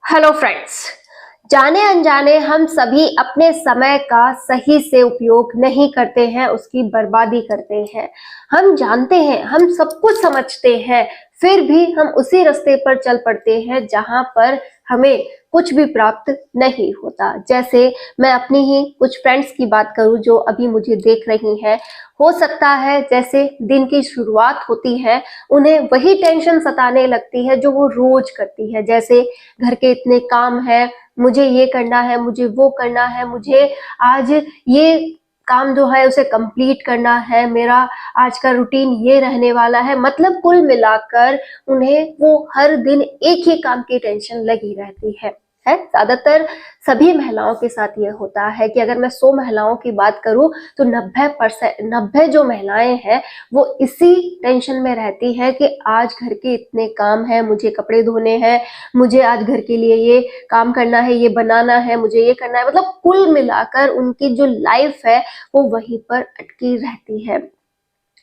Hello friends. जाने अनजाने हम सभी अपने समय का सही से उपयोग नहीं करते हैं, उसकी बर्बादी करते हैं। हम जानते हैं, हम सब कुछ समझते हैं, फिर भी हम उसी रास्ते पर चल पड़ते हैं जहां पर हमें कुछ भी प्राप्त नहीं होता। जैसे मैं अपनी ही कुछ फ्रेंड्स की बात करूं जो अभी मुझे देख रही हैं। हो सकता है जैसे दिन की शुरुआत होती है, उन्हें वही टेंशन सताने लगती है जो वो रोज करती है। जैसे घर के इतने काम है, मुझे ये करना है, मुझे वो करना है, मुझे आज ये काम जो है उसे कंप्लीट करना है, मेरा आज का रूटीन ये रहने वाला है। मतलब कुल मिलाकर उन्हें वो हर दिन एक ही काम की टेंशन लगी रहती है। ज्यादातर सभी महिलाओं के साथ ये होता है कि अगर मैं 100 महिलाओं की बात करूं तो 90 जो महिलाएं हैं वो इसी टेंशन में रहती है कि आज घर के इतने काम हैं, मुझे कपड़े धोने हैं, मुझे आज घर के लिए ये काम करना है, ये बनाना है, मुझे ये करना है। मतलब कुल मिलाकर उनकी जो लाइफ है वो वहीं पर अटकी रहती है।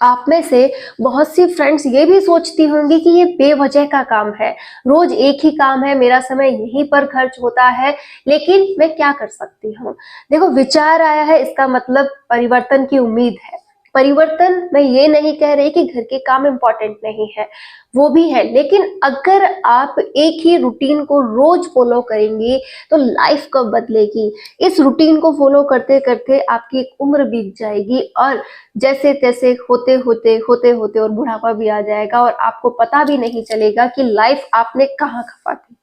आप में से बहुत सी फ्रेंड्स ये भी सोचती होंगी कि ये बेवजह का काम है, रोज एक ही काम है, मेरा समय यहीं पर खर्च होता है, लेकिन मैं क्या कर सकती हूँ। देखो, विचार आया है इसका मतलब परिवर्तन की उम्मीद है। परिवर्तन मैं ये नहीं कह रही कि घर के काम इंपॉर्टेंट नहीं है, वो भी है, लेकिन अगर आप एक ही रूटीन को रोज फॉलो करेंगी तो लाइफ कब बदलेगी। इस रूटीन को फॉलो करते करते आपकी एक उम्र बीत जाएगी और जैसे तैसे होते होते और बुढ़ापा भी आ जाएगा और आपको पता भी नहीं चलेगा कि लाइफ आपने कहाँ खपा दी।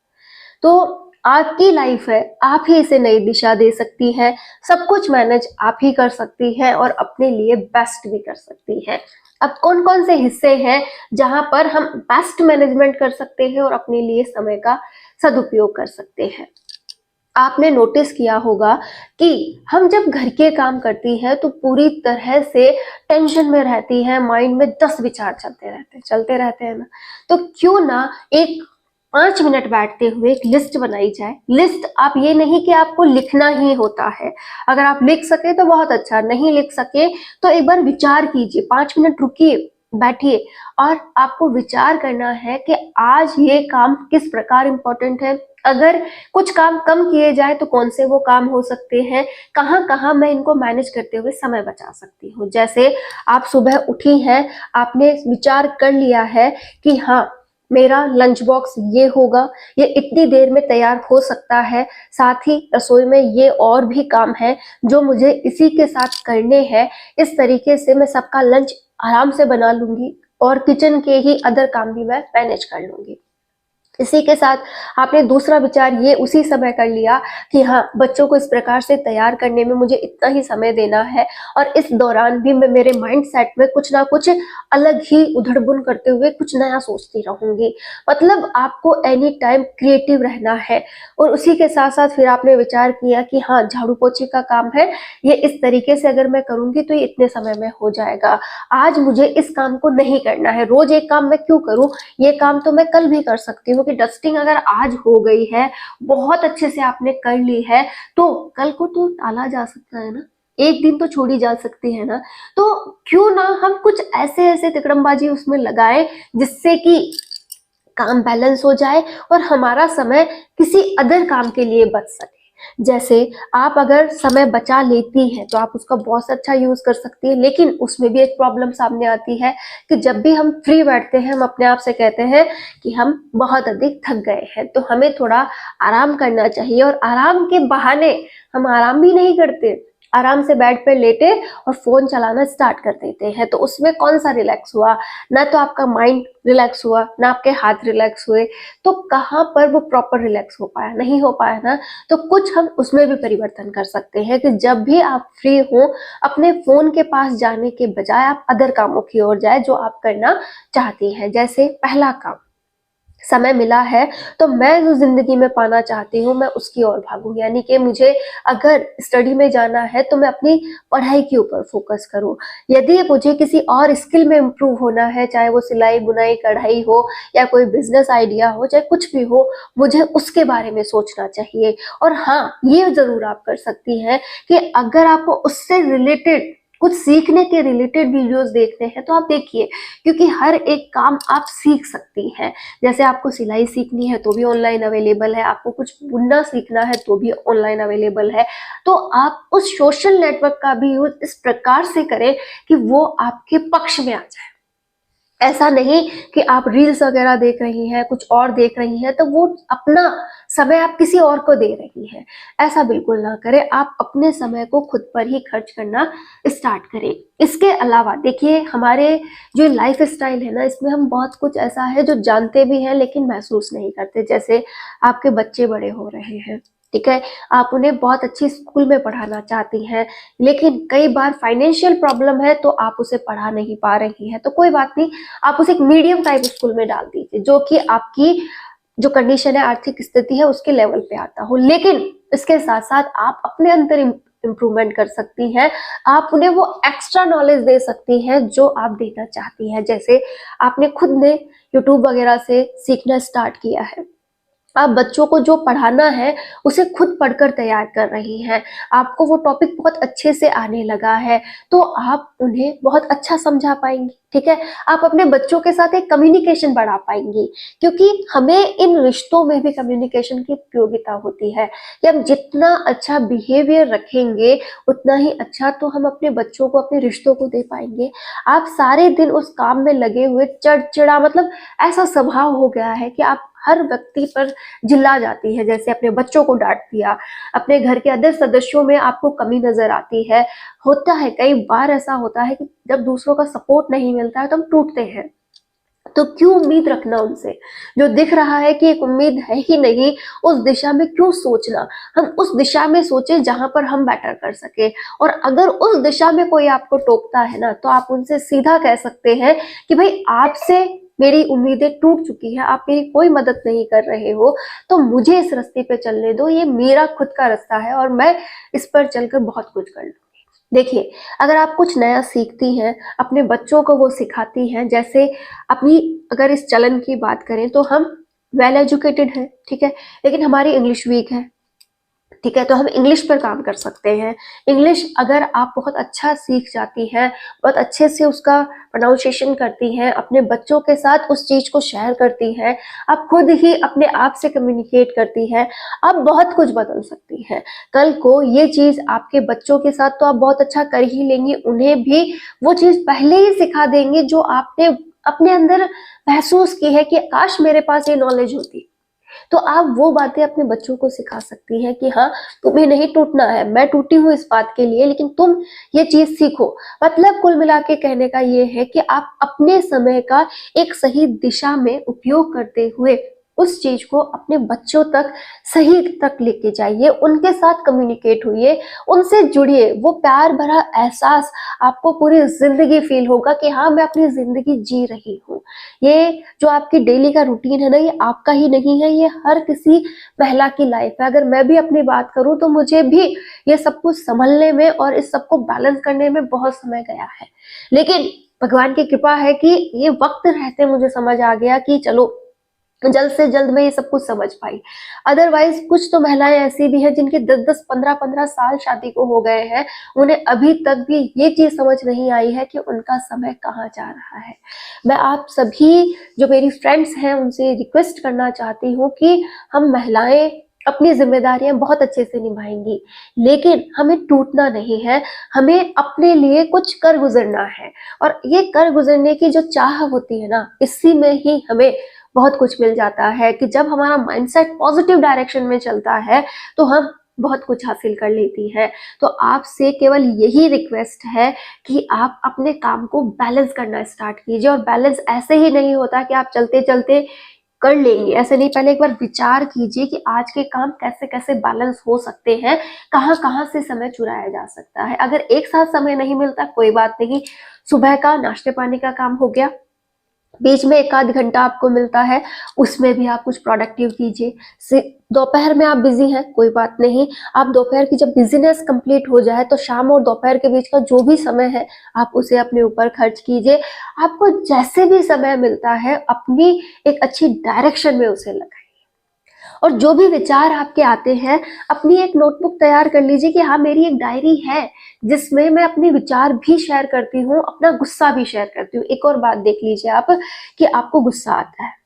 तो आपकी लाइफ है, आप ही इसे नई दिशा दे सकती हैं। सब कुछ मैनेज आप ही कर सकती हैं और अपने लिए बेस्ट भी कर सकती हैं। अब कौन कौन से हिस्से हैं जहां पर हम बेस्ट मैनेजमेंट कर सकते हैं और अपने लिए समय का सदुपयोग कर सकते हैं। आपने नोटिस किया होगा कि हम जब घर के काम करती हैं तो पूरी तरह से टेंशन में रहती है, माइंड में 10 विचार चलते रहते हैं ना। तो क्यों ना एक 5 मिनट बैठते हुए एक लिस्ट बनाई जाए। लिस्ट, आप ये नहीं कि आपको लिखना ही होता है, अगर आप लिख सके तो बहुत अच्छा, नहीं लिख सके तो एक बार विचार कीजिए, 5 मिनट रुकिए, बैठिए और आपको विचार करना है कि आज ये काम किस प्रकार इंपॉर्टेंट है। अगर कुछ काम कम किए जाए तो कौन से वो काम हो सकते हैं, कहाँ कहाँ मैं इनको मैनेज करते हुए समय बचा सकती हूँ। जैसे आप सुबह उठी हैं, आपने विचार कर लिया है कि हाँ, मेरा लंच बॉक्स ये होगा, ये इतनी देर में तैयार हो सकता है, साथ ही रसोई में ये और भी काम है जो मुझे इसी के साथ करने हैं। इस तरीके से मैं सबका लंच आराम से बना लूंगी और किचन के ही अदर काम भी मैं मैनेज कर लूंगी। इसी के साथ आपने दूसरा विचार ये उसी समय कर लिया कि हाँ, बच्चों को इस प्रकार से तैयार करने में मुझे इतना ही समय देना है और इस दौरान भी मैं मेरे माइंड सेट में कुछ ना कुछ अलग ही उधड़-बुन करते हुए कुछ नया सोचती रहूंगी। मतलब आपको एनी टाइम क्रिएटिव रहना है। और उसी के साथ साथ फिर आपने विचार किया कि हाँ, झाड़ू पोछे का काम है, ये इस तरीके से अगर मैं करूंगी तो ये इतने समय में हो जाएगा। आज मुझे इस काम को नहीं करना है, रोज एक काम मैं क्यों करूं, ये काम तो मैं कल भी कर सकती हूँ। कि डस्टिंग अगर आज हो गई है, बहुत अच्छे से आपने कर ली है, तो कल को तो टाला जा सकता है ना, एक दिन तो छोड़ी जा सकती है ना। तो क्यों ना हम कुछ ऐसे ऐसे तिकड़मबाजी उसमें लगाएं जिससे कि काम बैलेंस हो जाए और हमारा समय किसी अदर काम के लिए बच सके। जैसे आप अगर समय बचा लेती हैं तो आप उसका बहुत अच्छा यूज कर सकती है, लेकिन उसमें भी एक प्रॉब्लम सामने आती है कि जब भी हम फ्री बैठते हैं हम अपने आप से कहते हैं कि हम बहुत अधिक थक गए हैं, तो हमें थोड़ा आराम करना चाहिए। और आराम के बहाने हम आराम भी नहीं करते, आराम से बेड पे लेटे और फोन चलाना स्टार्ट कर देते हैं। तो उसमें कौन सा रिलैक्स हुआ, ना तो आपका माइंड रिलैक्स हुआ, ना आपके हाथ रिलैक्स हुए, तो कहाँ पर वो प्रॉपर रिलैक्स हो पाया, नहीं हो पाया ना। तो कुछ हम उसमें भी परिवर्तन कर सकते हैं कि जब भी आप फ्री हो, अपने फोन के पास जाने के बजाय आप अदर कामों की ओर जाए जो आप करना चाहती हैं। जैसे पहला काम, समय मिला है तो मैं जो जिंदगी में पाना चाहती हूँ मैं उसकी ओर भागूं। यानी कि मुझे अगर स्टडी में जाना है तो मैं अपनी पढ़ाई के ऊपर फोकस करूं। यदि मुझे किसी और स्किल में इम्प्रूव होना है, चाहे वो सिलाई बुनाई कढ़ाई हो या कोई बिजनेस आइडिया हो, चाहे कुछ भी हो, मुझे उसके बारे में सोचना चाहिए। और हाँ, ये जरूर आप कर सकती हैं कि अगर आपको उससे रिलेटेड कुछ सीखने के रिलेटेड वीडियोस देखने हैं तो आप देखिए, क्योंकि हर एक काम आप सीख सकती हैं। जैसे आपको सिलाई सीखनी है तो भी ऑनलाइन अवेलेबल है, आपको कुछ बुनना सीखना है तो भी ऑनलाइन अवेलेबल है। तो आप उस सोशल नेटवर्क का भी यूज इस प्रकार से करें कि वो आपके पक्ष में आ जाए। ऐसा नहीं कि आप रील्स वगैरह देख रही हैं, कुछ और देख रही हैं, तो वो अपना समय आप किसी और को दे रही हैं। ऐसा बिल्कुल ना करें, आप अपने समय को खुद पर ही खर्च करना स्टार्ट करें। इसके अलावा देखिए, हमारे जो लाइफ स्टाइल है ना, इसमें हम बहुत कुछ ऐसा है जो जानते भी हैं लेकिन महसूस नहीं करते। जैसे आपके बच्चे बड़े हो रहे हैं, ठीक है, आप उन्हें बहुत अच्छी स्कूल में पढ़ाना चाहती हैं, लेकिन कई बार फाइनेंशियल प्रॉब्लम है तो आप उसे पढ़ा नहीं पा रही हैं। तो कोई बात नहीं, आप उसे एक मीडियम टाइप स्कूल में डाल दीजिए जो कि आपकी जो कंडीशन है, आर्थिक स्थिति है, उसके लेवल पे आता हो। लेकिन इसके साथ साथ आप अपने अंदर इम्प्रूवमेंट कर सकती हैं, आप उन्हें वो एक्स्ट्रा नॉलेज दे सकती हैं जो आप देना चाहती हैं। जैसे आपने खुद ने यूट्यूब वगैरह से सीखना स्टार्ट किया है, आप बच्चों को जो पढ़ाना है उसे खुद पढ़कर तैयार कर रही हैं, आपको वो टॉपिक बहुत अच्छे से आने लगा है, तो आप उन्हें बहुत अच्छा समझा पाएंगी। ठीक है, आप अपने बच्चों के साथ एक कम्युनिकेशन बढ़ा पाएंगी, क्योंकि हमें इन रिश्तों में भी कम्युनिकेशन की उपयोगिता होती है कि हम जितना अच्छा बिहेवियर रखेंगे उतना ही अच्छा तो हम अपने बच्चों को, अपने रिश्तों को दे पाएंगे। आप सारे दिन उस काम में लगे हुए चिड़चिड़ा, मतलब ऐसा स्वभाव हो गया है कि आप हर व्यक्ति पर चिल्ला जाती है, जैसे अपने बच्चों को डांट दिया, अपने घर के अदर सदस्यों में आपको कमी नजर आती है। होता है, कई बार ऐसा होता है कि जब दूसरों का सपोर्ट नहीं मिलता है तो हम टूटते हैं। तो क्यों उम्मीद रखना उनसे, जो दिख रहा है कि एक उम्मीद है ही नहीं, उस दिशा में क्यों सोचना। हम उस दिशा में सोचे जहां पर हम बेटर कर सके। और अगर उस दिशा में कोई आपको टोकता है ना, तो आप उनसे सीधा कह सकते हैं कि भाई आपसे मेरी उम्मीदें टूट चुकी है, आप मेरी कोई मदद नहीं कर रहे हो, तो मुझे इस रास्ते पे चलने दो, ये मेरा खुद का रास्ता है और मैं इस पर चलकर बहुत कुछ कर लूंगी। देखिए, अगर आप कुछ नया सीखती हैं, अपने बच्चों को वो सिखाती हैं, जैसे अपनी अगर इस चलन की बात करें तो हम वेल एजुकेटेड हैं, ठीक है, लेकिन हमारी इंग्लिश वीक है, ठीक है, तो हम इंग्लिश पर काम कर सकते हैं। इंग्लिश अगर आप बहुत अच्छा सीख जाती हैं, बहुत अच्छे से उसका प्रोनाउंसिएशन करती हैं, अपने बच्चों के साथ उस चीज को शेयर करती हैं, आप खुद ही अपने आप से कम्युनिकेट करती हैं, आप बहुत कुछ बदल सकती हैं। कल को ये चीज आपके बच्चों के साथ तो आप बहुत अच्छा कर ही लेंगी, उन्हें भी वो चीज पहले ही सिखा देंगे जो आपने अपने अंदर महसूस की है कि काश मेरे पास ये नॉलेज होती। तो आप वो बातें अपने बच्चों को सिखा सकती हैं कि हाँ, तुम्हें नहीं टूटना है, मैं टूटी हूँ इस बात के लिए, लेकिन तुम ये चीज सीखो। मतलब कुल मिला के कहने का ये है कि आप अपने समय का एक सही दिशा में उपयोग करते हुए उस चीज को अपने बच्चों तक सही तक लेके जाइए, उनके साथ कम्युनिकेट होइए, उनसे जुड़िए। वो प्यार भरा एहसास आपको पूरी जिंदगी फील होगा कि हाँ, मैं अपनी जिंदगी जी रही हूँ। ये जो आपकी डेली का रूटीन है ना, ये आपका ही नहीं है, ये हर किसी महिला की लाइफ है। अगर मैं भी अपनी बात करूं तो मुझे भी ये सब कुछ संभलने में और इस सबको बैलेंस करने में बहुत समय गया है, लेकिन भगवान की कृपा है कि ये वक्त रहते मुझे समझ आ गया कि चलो जल्द से जल्द मैं ये सब कुछ समझ पाई। अदरवाइज कुछ तो महिलाएं ऐसी भी हैं जिनके 10-10, 15-15 साल शादी को हो गए हैं, उन्हें अभी तक भी ये चीज समझ नहीं आई है कि उनका समय कहाँ जा रहा है। मैं आप सभी जो मेरी फ्रेंड्स हैं उनसे रिक्वेस्ट करना चाहती हूँ कि हम महिलाएं अपनी जिम्मेदारियां बहुत अच्छे से निभाएंगी, लेकिन हमें टूटना नहीं है, हमें अपने लिए कुछ कर गुजरना है। और ये कर गुजरने की जो चाह होती है ना, इसी में ही हमें बहुत कुछ मिल जाता है कि जब हमारा माइंडसेट पॉजिटिव डायरेक्शन में चलता है तो हम बहुत कुछ हासिल कर लेती है। तो आपसे केवल यही रिक्वेस्ट है कि आप अपने काम को बैलेंस करना स्टार्ट कीजिए। और बैलेंस ऐसे ही नहीं होता कि आप चलते चलते कर लेंगे, ऐसे नहीं। पहले एक बार विचार कीजिए कि आज के काम कैसे कैसे बैलेंस हो सकते हैं, कहाँ कहाँ से समय चुराया जा सकता है। अगर एक साथ समय नहीं मिलता कोई बात नहीं, सुबह का नाश्ते पानी का काम हो गया, बीच में एक आध घंटा आपको मिलता है, उसमें भी आप कुछ प्रोडक्टिव कीजिए। दोपहर में आप बिजी हैं, कोई बात नहीं, आप दोपहर की जब बिजीनेस कंप्लीट हो जाए तो शाम और दोपहर के बीच का जो भी समय है आप उसे अपने ऊपर खर्च कीजिए। आपको जैसे भी समय मिलता है अपनी एक अच्छी डायरेक्शन में उसे लगाइए। और जो भी विचार आपके आते हैं, अपनी एक नोटबुक तैयार कर लीजिए कि हाँ मेरी एक डायरी है जिसमें मैं अपने विचार भी शेयर करती हूँ, अपना गुस्सा भी शेयर करती हूँ। एक और बात देख लीजिए आप कि आपको गुस्सा आता है,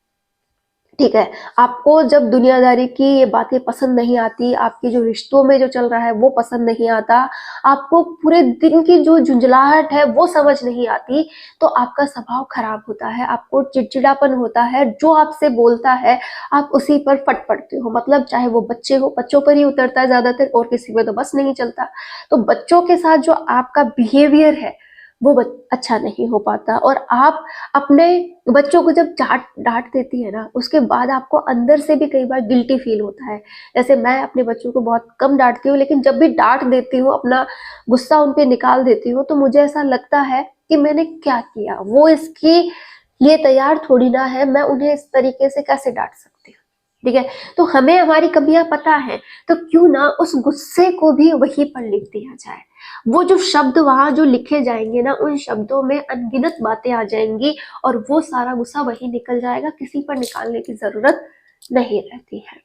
ठीक है, आपको जब दुनियादारी की ये बातें पसंद नहीं आती, आपके जो रिश्तों में जो चल रहा है वो पसंद नहीं आता, आपको पूरे दिन की जो झुंझलाहट है वो समझ नहीं आती, तो आपका स्वभाव खराब होता है, आपको चिड़चिड़ापन होता है, जो आपसे बोलता है आप उसी पर फट पड़ते हो। मतलब चाहे वो बच्चे हो, बच्चों पर ही उतरता है ज्यादातर, और किसी में तो बस नहीं चलता। तो बच्चों के साथ जो आपका बिहेवियर है वो अच्छा नहीं हो पाता, और आप अपने बच्चों को जब डांट देती है ना, उसके बाद आपको अंदर से भी कई बार गिल्टी फील होता है। जैसे मैं अपने बच्चों को बहुत कम डांटती हूँ, लेकिन जब भी डांट देती हूँ, अपना गुस्सा उन पे निकाल देती हूँ, तो मुझे ऐसा लगता है कि मैंने क्या किया, वो इसके लिए तैयार थोड़ी ना है, मैं उन्हें इस तरीके से कैसे डांट सकती हूँ। ठीक है, तो हमें हमारी कमियां पता है, तो क्यों ना उस गुस्से को भी वहीं पर लिख दिया जाए। वो जो शब्द वहां जो लिखे जाएंगे ना, उन शब्दों में अनगिनत बातें आ जाएंगी, और वो सारा गुस्सा वहीं निकल जाएगा, किसी पर निकालने की जरूरत नहीं रहती है।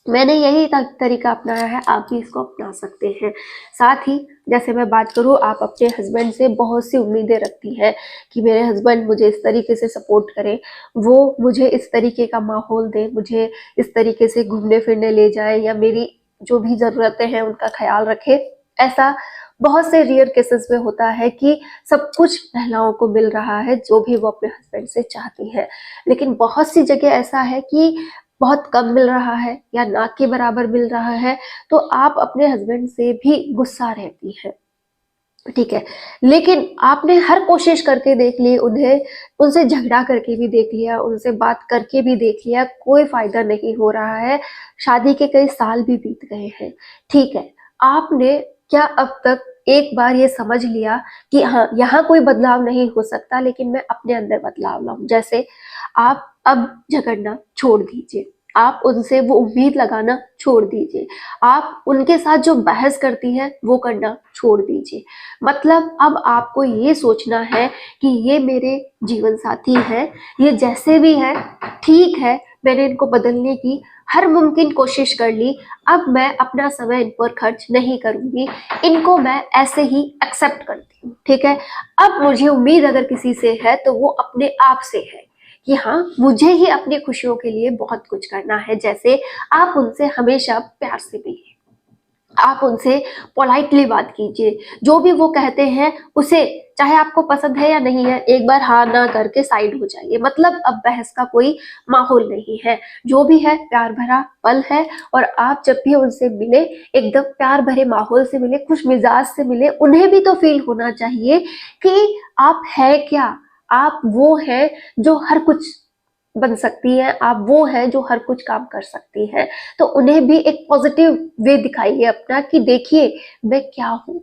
मैंने यही तरीका अपनाया है, आप भी इसको अपना सकते हैं। साथ ही जैसे मैं बात करूं, आप अपने हस्बैंड से बहुत सी उम्मीदें रखती हैं कि मेरे हस्बैंड मुझे इस तरीके से सपोर्ट करें, वो मुझे इस तरीके का माहौल दें, मुझे इस तरीके से घूमने फिरने ले जाए, या मेरी जो भी ज़रूरतें हैं उनका ख्याल रखे। ऐसा बहुत से रेयर केसेस में होता है कि सब कुछ महिलाओं को मिल रहा है जो भी वो अपने हस्बैंड से चाहती है, लेकिन बहुत सी जगह ऐसा है कि बहुत कम मिल रहा है या ना के बराबर मिल रहा है, तो आप अपने हस्बैंड से भी गुस्सा रहती है, ठीक है, लेकिन आपने हर कोशिश करके देख ली, उन्हें उनसे झगड़ा करके भी देख लिया, उनसे बात करके भी देख लिया, कोई फायदा नहीं हो रहा है। शादी के कई साल भी बीत गए हैं, ठीक है, आपने क्या अब तक एक बार ये समझ लिया कि हाँ यहाँ कोई बदलाव नहीं हो सकता, लेकिन मैं अपने अंदर बदलाव लाऊं। जैसे आप अब झगड़ना छोड़ दीजिए, आप उनसे वो उम्मीद लगाना छोड़ दीजिए, आप उनके साथ जो बहस करती है वो करना छोड़ दीजिए। मतलब अब आपको ये सोचना है कि ये मेरे जीवन साथी है, ये जैसे भी है ठीक है, मैंने इनको बदलने की हर मुमकिन कोशिश कर ली, अब मैं अपना समय इन पर खर्च नहीं करूंगी, इनको मैं ऐसे ही एक्सेप्ट करती हूँ, ठीक है। अब मुझे उम्मीद अगर किसी से है तो वो अपने आप से है कि हाँ मुझे ही अपनी खुशियों के लिए बहुत कुछ करना है। जैसे आप उनसे हमेशा प्यार से मिलिए, आप उनसे पोलाइटली बात कीजिए, जो भी वो कहते हैं उसे, चाहे आपको पसंद है या नहीं है, एक बार हाँ ना करके साइड हो जाइए। मतलब अब बहस का कोई माहौल नहीं है, जो भी है प्यार भरा पल है, और आप जब भी उनसे मिले एकदम प्यार भरे माहौल से मिले, खुश मिजाज से मिले, उन्हें भी तो फील होना चाहिए कि आप है क्या, आप वो है जो हर कुछ बन सकती है, आप वो है जो हर कुछ काम कर सकती है। तो उन्हें भी एक पॉजिटिव वे दिखाइए अपना कि देखिए मैं क्या हूँ,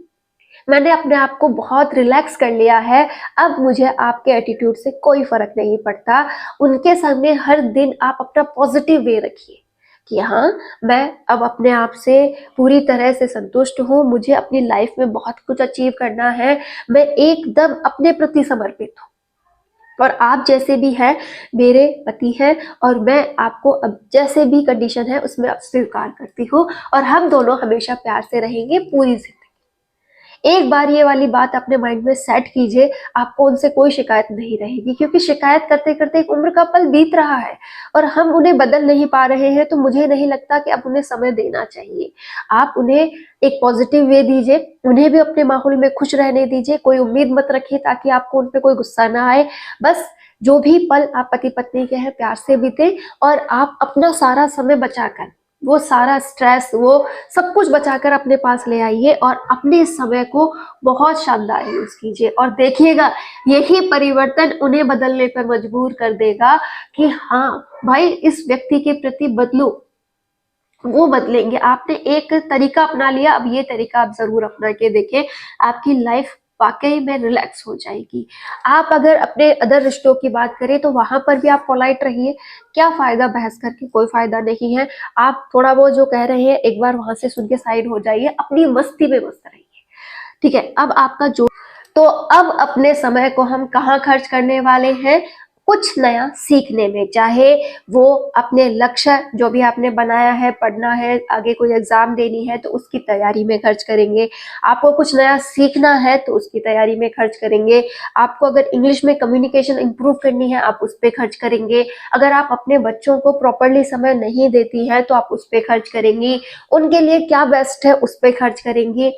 मैंने अपने आप को बहुत रिलैक्स कर लिया है, अब मुझे आपके एटीट्यूड से कोई फर्क नहीं पड़ता। उनके सामने हर दिन आप अपना पॉजिटिव वे रखिए कि हाँ मैं अब अपने आप से पूरी तरह से संतुष्ट हूँ, मुझे अपनी लाइफ में बहुत कुछ अचीव करना है, मैं एकदम अपने प्रति समर्पित हूँ, और आप जैसे भी हैं मेरे पति हैं, और मैं आपको अब जैसे भी कंडीशन है उसमें अब स्वीकार करती हूँ, और हम दोनों हमेशा प्यार से रहेंगे पूरी जिंदगी। एक बार ये वाली बात अपने माइंड में सेट कीजिए, आपको उनसे कोई शिकायत नहीं रहेगी, क्योंकि शिकायत करते करते एक उम्र का पल बीत रहा है और हम उन्हें बदल नहीं पा रहे हैं, तो मुझे नहीं लगता कि अब उन्हें समय देना चाहिए। आप उन्हें एक पॉजिटिव वे दीजिए, उन्हें भी अपने माहौल में खुश रहने दीजिए, कोई उम्मीद मत रखिए ताकि आपको उन पे कोई गुस्सा ना आए। बस जो भी पल आप पति पत्नी के हैं प्यार से बीते, और आप अपना सारा समय बचाकर, वो सारा स्ट्रेस, वो सब कुछ बचाकर अपने पास ले आइए, और अपने समय को बहुत शानदार यूज कीजिए, और देखिएगा यही परिवर्तन उन्हें बदलने पर मजबूर कर देगा कि हाँ भाई इस व्यक्ति के प्रति बदलो, वो बदलेंगे। आपने एक तरीका अपना लिया, अब ये तरीका आप जरूर अपना के देखें, आपकी लाइफ वाकई में रिलैक्स हो जाएगी। आप अगर अपने अदर रिश्तों की बात करें तो वहां पर भी आप पोलाइट रहिए, क्या फायदा बहस करके, कोई फायदा नहीं है। आप थोड़ा बहुत जो कह रहे हैं एक बार वहां से सुन के साइड हो जाइए, अपनी मस्ती में मस्त रहिए, ठीक है। अब आपका जो, तो अब अपने समय को हम कहाँ खर्च करने वाले हैं, कुछ नया सीखने में, चाहे वो अपने लक्ष्य जो भी आपने बनाया है, पढ़ना है, आगे कोई एग्जाम देनी है तो उसकी तैयारी में खर्च करेंगे, आपको कुछ नया सीखना है तो उसकी तैयारी में खर्च करेंगे, आपको अगर इंग्लिश में कम्युनिकेशन इंप्रूव करनी है आप उस पर खर्च करेंगे, अगर आप अपने बच्चों को प्रॉपरली समय नहीं देती हैं तो आप उस पर खर्च करेंगी, उनके लिए क्या बेस्ट है उस पर खर्च करेंगी।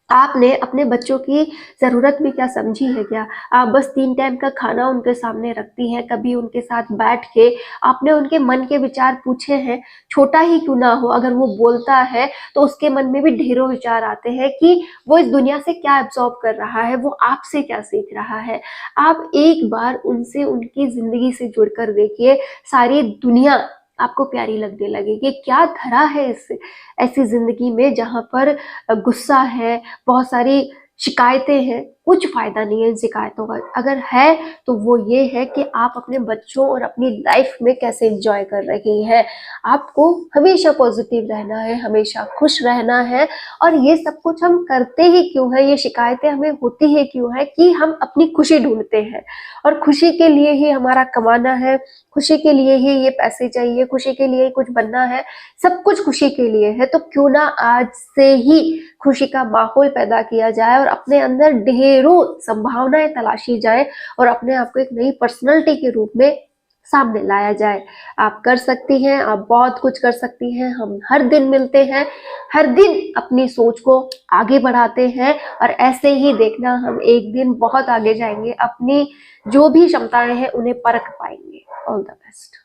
आपने अपने बच्चों की ज़रूरत भी क्या समझी है क्या? आप बस 3 टाइम का खाना उनके सामने रखती हैं, कभी उनके साथ बैठ के आपने उनके मन के विचार पूछे हैं? छोटा ही क्यों ना हो, अगर वो बोलता है तो उसके मन में भी ढेरों विचार आते हैं कि वो इस दुनिया से क्या एब्ज़ॉर्ब कर रहा है, वो आपसे क्या सीख रहा है। आप एक बार उनसे उनकी ज़िंदगी से जुड़कर देखिए, सारी दुनिया आपको प्यारी लगने लगेगी। क्या धरा है इस ऐसी ज़िंदगी में जहाँ पर गुस्सा है, बहुत सारी शिकायतें हैं, कुछ फ़ायदा नहीं है इन शिकायतों का। अगर है तो वो ये है कि आप अपने बच्चों और अपनी लाइफ में कैसे एंजॉय कर रही हैं। आपको हमेशा पॉजिटिव रहना है, हमेशा खुश रहना है, और ये सब कुछ हम करते ही क्यों है, ये शिकायतें हमें होती ही क्यों है कि हम अपनी खुशी ढूंढते हैं, और खुशी के लिए ही हमारा कमाना है, खुशी के लिए ही ये पैसे चाहिए, खुशी के लिए कुछ बनना है, सब कुछ खुशी के लिए है। तो क्यों ना आज से ही खुशी का माहौल पैदा किया जाए और अपने अंदर ढेरों संभावनाएं तलाशी जाए और अपने आप को एक नई पर्सनैलिटी के रूप में सामने लाया जाए। आप कर सकती हैं, आप बहुत कुछ कर सकती हैं। हम हर दिन मिलते हैं, हर दिन अपनी सोच को आगे बढ़ाते हैं, और ऐसे ही देखना हम एक दिन बहुत आगे जाएंगे, अपनी जो भी क्षमताएं हैं उन्हें परख पाएंगे। All the best.